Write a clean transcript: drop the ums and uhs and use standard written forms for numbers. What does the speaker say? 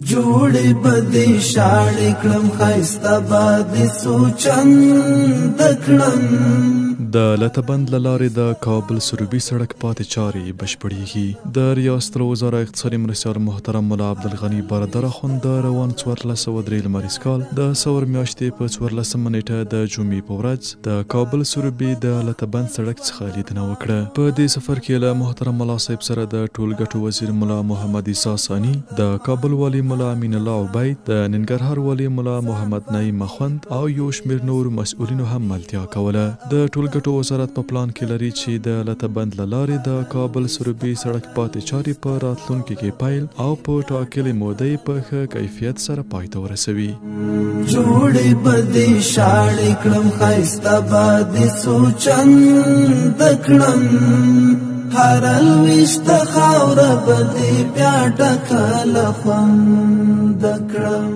جوړې بدې شاړې کړم ښایسته به دې سوچن د کړم د لتبند له لارې د کابل سروبي سړک پاتې چارې بشپړېږي. د ریاست الوزرا اقتصادي مرستیال محترم ملا عبدالغني بارادر اخوند د روان 1403 لمریز کال د سور میاشتې په 14مه نیټه د جمعې په ورځ د کابل سروبي د لتبند سړک څخه لیدنه وکړه. په دې سفر کې له محترم ملا صاحب سره د ټولګټو وزیر ملا محمد عیسی ثاني، د کابل والی ملا امین الله عبید، د ننګرهار والی ملا محمد نعیم اخوند او یو شمېر نور مسؤلینو هم ملتیا کوله. د ټولګټو وزارت په پلان کې لري چې د لتبند له لارې د کابل سروبي سړک پاتې چارې په راتلونکي کې پیل او په ټاکلې مودې په ښه کیفیت سره پای ته ورسوي. جوړې بدې شاړې کړم ښایسته به دې سوچن د کړم هر لویشته خاوره به دې بیا ډکه له خوند کړم.